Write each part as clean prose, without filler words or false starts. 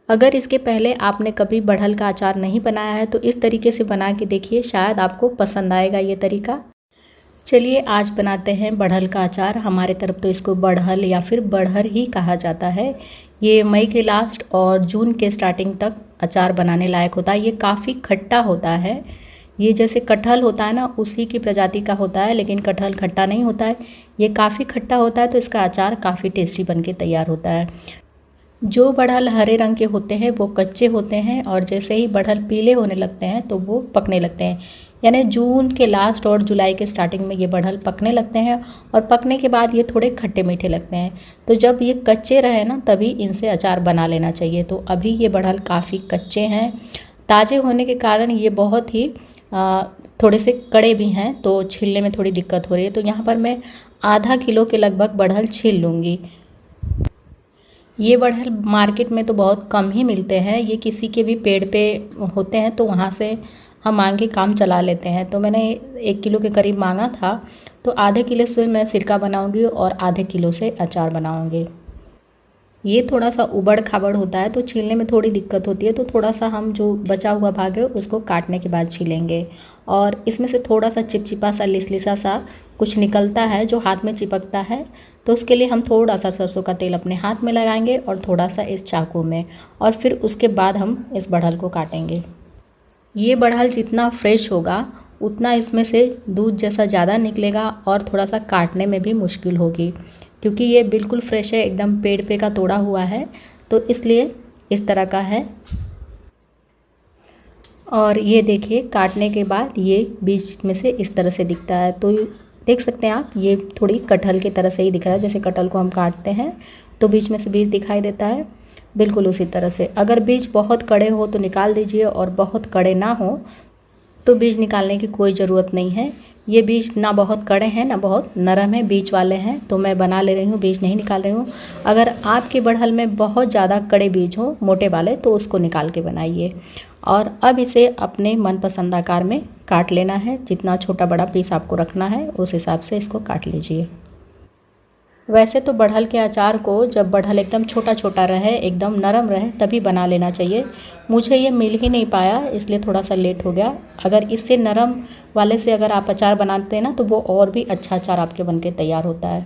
अगर इसके पहले आपने कभी बढ़ल का अचार नहीं बनाया है तो इस तरीके से बना के देखिए, शायद आपको पसंद आएगा ये तरीका। चलिए आज बनाते हैं बढ़ल का अचार। हमारे तरफ तो इसको बढ़ल या फिर बढ़र ही कहा जाता है। ये मई के लास्ट और जून के स्टार्टिंग तक अचार बनाने लायक होता है। ये काफ़ी खट्टा होता है। ये जैसे कटहल होता है ना, उसी की प्रजाति का होता है, लेकिन कटहल खट्टा नहीं होता है। ये काफ़ी खट्टा होता है, तो इसका अचार काफ़ी टेस्टी बन के तैयार होता है। जो बढ़ल हरे रंग के होते हैं वो कच्चे होते हैं, और जैसे ही बढ़ल पीले होने लगते हैं तो वो पकने लगते हैं। यानी जून के लास्ट और जुलाई के स्टार्टिंग में ये बढ़ल पकने लगते हैं, और पकने के बाद ये थोड़े खट्टे मीठे लगते हैं। तो जब ये कच्चे रहे ना, तभी इनसे अचार बना लेना चाहिए। तो अभी ये बढ़ल काफ़ी कच्चे हैं। ताज़े होने के कारण ये बहुत ही थोड़े से कड़े भी हैं, तो छीलने में थोड़ी दिक्कत हो रही है। तो यहाँ पर मैं आधा किलो के लगभग बढ़ल छील लूँगी। ये बढ़ल मार्केट में तो बहुत कम ही मिलते हैं। ये किसी के भी पेड़ पे होते हैं, तो वहाँ से हम मांग के काम चला लेते हैं। तो मैंने 1 किलो के करीब मांगा था। तो आधे किलो से मैं सिरका बनाऊंगी और आधे किलो से अचार बनाऊंगी। ये थोड़ा सा उबड़ खाबड़ होता है, तो छीलने में थोड़ी दिक्कत होती है। तो थोड़ा सा हम जो बचा हुआ भाग है उसको काटने के बाद छीलेंगे। और इसमें से थोड़ा सा चिपचिपा सा लिसलिसा सा कुछ निकलता है जो हाथ में चिपकता है। तो उसके लिए हम थोड़ा सा सरसों का तेल अपने हाथ में लगाएंगे और थोड़ा सा इस चाकू में, और फिर उसके बाद हम इस बढ़ल को काटेंगे। ये बढ़ल जितना फ्रेश होगा उतना इसमें से दूध जैसा ज़्यादा निकलेगा, और थोड़ा सा काटने में भी मुश्किल होगी, क्योंकि ये बिल्कुल फ्रेश है, एकदम पेड़ पे का तोड़ा हुआ है। तो इसलिए इस तरह का है। और ये देखिए, काटने के बाद ये बीच में से इस तरह से दिखता है। तो देख सकते हैं आप, ये थोड़ी कटहल की तरह से ही दिख रहा है। जैसे कटहल को हम काटते हैं तो बीच में से बीज दिखाई देता है, बिल्कुल उसी तरह से। अगर बीज बहुत कड़े हो तो निकाल दीजिए, और बहुत कड़े ना हो तो बीज निकालने की कोई ज़रूरत नहीं है। ये बीज ना बहुत कड़े हैं ना बहुत नरम है, बीज वाले हैं, तो मैं बना ले रही हूँ, बीज नहीं निकाल रही हूँ। अगर आपके बढ़ल में बहुत ज़्यादा कड़े बीज हो, मोटे वाले, तो उसको निकाल के बनाइए। और अब इसे अपने मनपसंद आकार में काट लेना है। जितना छोटा बड़ा पीस आपको रखना है उस हिसाब से इसको काट लीजिए। वैसे तो बढ़ल के अचार को जब बढ़ल एकदम छोटा छोटा रहे, एकदम नरम रहे, तभी बना लेना चाहिए। मुझे ये मिल ही नहीं पाया, इसलिए थोड़ा सा लेट हो गया। अगर इससे नरम वाले से अगर आप अचार बनाते हैं ना, तो वो और भी अच्छा अचार आपके बनके तैयार होता है।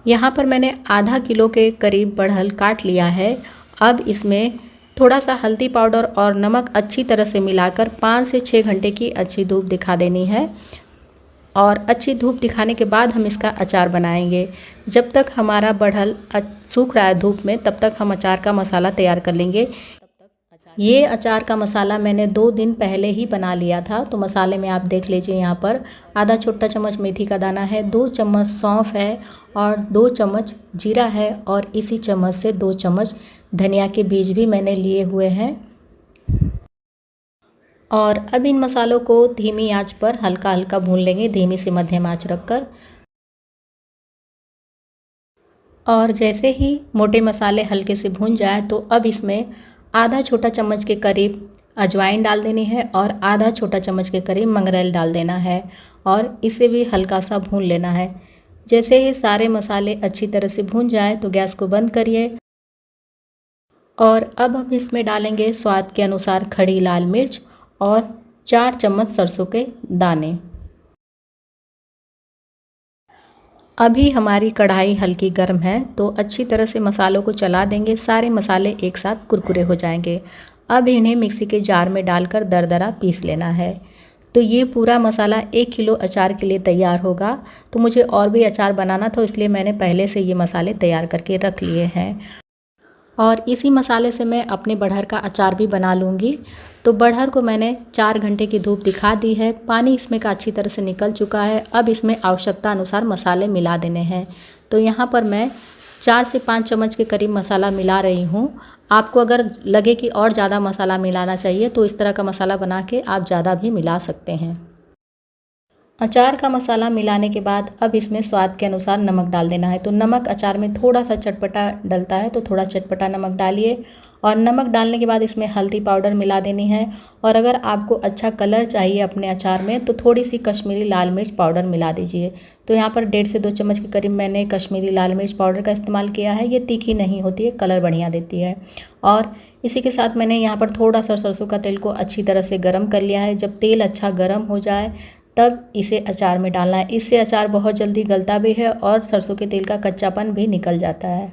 यहाँ पर मैंने आधा किलो के करीब बढ़ल काट लिया है। अब इसमें थोड़ा सा हल्दी पाउडर और नमक अच्छी तरह से मिलाकर 5 से 6 घंटे की अच्छी धूप दिखा देनी है। और अच्छी धूप दिखाने के बाद हम इसका अचार बनाएंगे। जब तक हमारा बढ़ल सूख रहा है धूप में, तब तक हम अचार का मसाला तैयार कर लेंगे। ये अचार का मसाला मैंने 2 दिन पहले ही बना लिया था। तो मसाले में आप देख लीजिए, यहाँ पर आधा छोटा चम्मच मेथी का दाना है, 2 चम्मच सौंफ है, और 2 चम्मच जीरा है, और इसी चम्मच से 2 चम्मच धनिया के बीज भी मैंने लिए हुए हैं। और अब इन मसालों को धीमी आंच पर हल्का हल्का भून लेंगे, धीमी से मध्यम आंच रखकर। और जैसे ही मोटे मसाले हल्के से भून जाए, तो अब इसमें आधा छोटा चम्मच के करीब अजवाइन डाल देनी है, और आधा छोटा चम्मच के करीब मंगरेल डाल देना है, और इसे भी हल्का सा भून लेना है। जैसे ही सारे मसाले अच्छी तरह से भून जाए तो गैस को बंद करिए। और अब हम इसमें डालेंगे स्वाद के अनुसार खड़ी लाल मिर्च और 4 चम्मच सरसों के दाने। अभी हमारी कढ़ाई हल्की गर्म है, तो अच्छी तरह से मसालों को चला देंगे। सारे मसाले एक साथ कुरकुरे हो जाएंगे। अब इन्हें मिक्सी के जार में डालकर दरदरा पीस लेना है। तो ये पूरा मसाला 1 किलो अचार के लिए तैयार होगा। तो मुझे और भी अचार बनाना था, इसलिए मैंने पहले से ये मसाले तैयार करके रख लिए हैं। और इसी मसाले से मैं अपने बढ़र का अचार भी बना लूँगी। तो बढ़र को मैंने 4 घंटे की धूप दिखा दी है। पानी इसमें का अच्छी तरह से निकल चुका है। अब इसमें आवश्यकता अनुसार मसाले मिला देने हैं। तो यहाँ पर मैं 4 से 5 चम्मच के करीब मसाला मिला रही हूँ। आपको अगर लगे कि और ज़्यादा मसाला मिलाना चाहिए, तो इस तरह का मसाला बना के आप ज़्यादा भी मिला सकते हैं। अचार का मसाला मिलाने के बाद अब इसमें स्वाद के अनुसार नमक डाल देना है। तो नमक अचार में थोड़ा सा चटपटा डलता है, तो थोड़ा चटपटा नमक डालिए। और नमक डालने के बाद इसमें हल्दी पाउडर मिला देनी है। और अगर आपको अच्छा कलर चाहिए अपने अचार में तो थोड़ी सी कश्मीरी लाल मिर्च पाउडर मिला दीजिए। तो यहाँ पर 1.5 से 2 चम्मच के करीब मैंने कश्मीरी लाल मिर्च पाउडर का इस्तेमाल किया है। ये तीखी नहीं होती है, कलर बढ़िया देती है। और इसी के साथ मैंने यहाँ पर थोड़ा सा सरसों का तेल को अच्छी तरह से गर्म कर लिया है। जब तेल अच्छा गर्म हो जाए तब इसे अचार में डालना है। इससे अचार बहुत जल्दी गलता भी है और सरसों के तेल का कच्चापन भी निकल जाता है।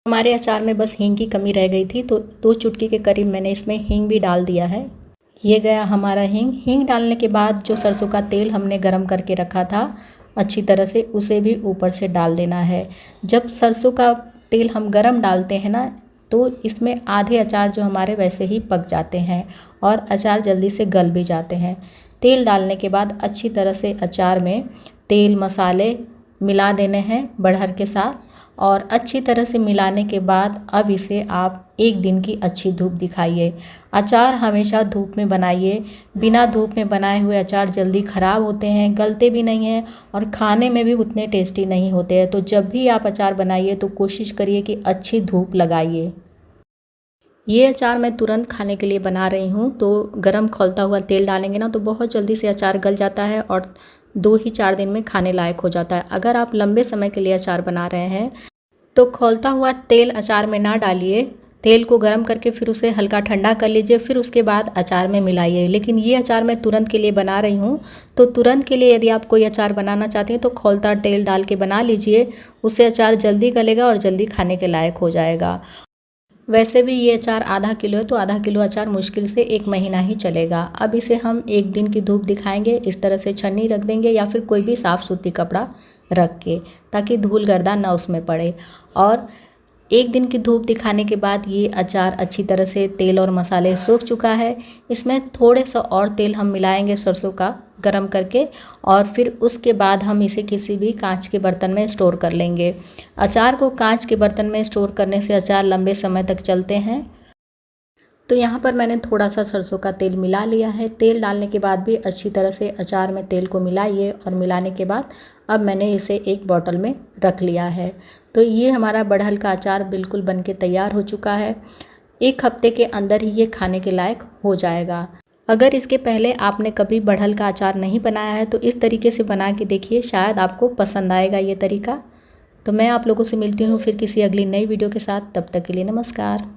हमारे अचार में बस हींग की कमी रह गई थी, तो 2 चुटकी के करीब मैंने इसमें हींग भी डाल दिया है। ये गया हमारा हींग। हींग डालने के बाद जो सरसों का तेल हमने गरम करके रखा था अच्छी तरह से, उसे भी ऊपर से डाल देना है। जब सरसों का तेल हम गरम डालते हैं ना, तो इसमें आधे अचार जो हमारे वैसे ही पक जाते हैं और अचार जल्दी से गल भी जाते हैं। तेल डालने के बाद अच्छी तरह से अचार में तेल मसाले मिला देने हैं बड़हर के साथ। और अच्छी तरह से मिलाने के बाद अब इसे आप 1 दिन की अच्छी धूप दिखाइए। अचार हमेशा धूप में बनाइए। बिना धूप में बनाए हुए अचार जल्दी ख़राब होते हैं, गलते भी नहीं हैं और खाने में भी उतने टेस्टी नहीं होते हैं। तो जब भी आप अचार बनाइए तो कोशिश करिए कि अच्छी धूप लगाइए। ये अचार मैं तुरंत खाने के लिए बना रही हूँ। तो गरम खौलता हुआ तेल डालेंगे ना तो बहुत जल्दी से अचार गल जाता है और 2 ही 4 दिन में खाने लायक हो जाता है। अगर आप लंबे समय के लिए अचार बना रहे हैं तो खौलता हुआ तेल अचार में ना डालिए। तेल को गरम करके फिर उसे हल्का ठंडा कर लीजिए, फिर उसके बाद अचार में मिलाइए। लेकिन ये अचार मैं तुरंत के लिए बना रही हूँ, तो तुरंत के लिए यदि आप कोई अचार बनाना चाहते हैं तो खौलता तेल डाल के बना लीजिए। उससे अचार जल्दी गलेगा और जल्दी खाने के लायक हो जाएगा। वैसे भी ये अचार आधा किलो है, तो आधा किलो अचार मुश्किल से 1 महीना ही चलेगा। अब इसे हम 1 दिन की धूप दिखाएंगे। इस तरह से छन्नी रख देंगे या फिर कोई भी साफ़ सूती कपड़ा रख के, ताकि धूल गर्दा ना उसमें पड़े। और 1 दिन की धूप दिखाने के बाद ये अचार अच्छी तरह से तेल और मसाले सोख चुका है। इसमें थोड़े सा और तेल हम मिलाएंगे सरसों का गरम करके, और फिर उसके बाद हम इसे किसी भी कांच के बर्तन में स्टोर कर लेंगे। अचार को कांच के बर्तन में स्टोर करने से अचार लंबे समय तक चलते हैं। तो यहाँ पर मैंने थोड़ा सा सरसों का तेल मिला लिया है। तेल डालने के बाद भी अच्छी तरह से अचार में तेल को मिलाइए और मिलाने के बाद अब मैंने इसे एक बॉटल में रख लिया है। तो ये हमारा बड़हल का अचार बिल्कुल बनके तैयार हो चुका है। 1 हफ्ते के अंदर ही ये खाने के लायक हो जाएगा। अगर इसके पहले आपने कभी बड़हल का अचार नहीं बनाया है तो इस तरीके से बना के देखिए, शायद आपको पसंद आएगा ये तरीका। तो मैं आप लोगों से मिलती हूँ फिर किसी अगली नई वीडियो के साथ। तब तक के लिए नमस्कार।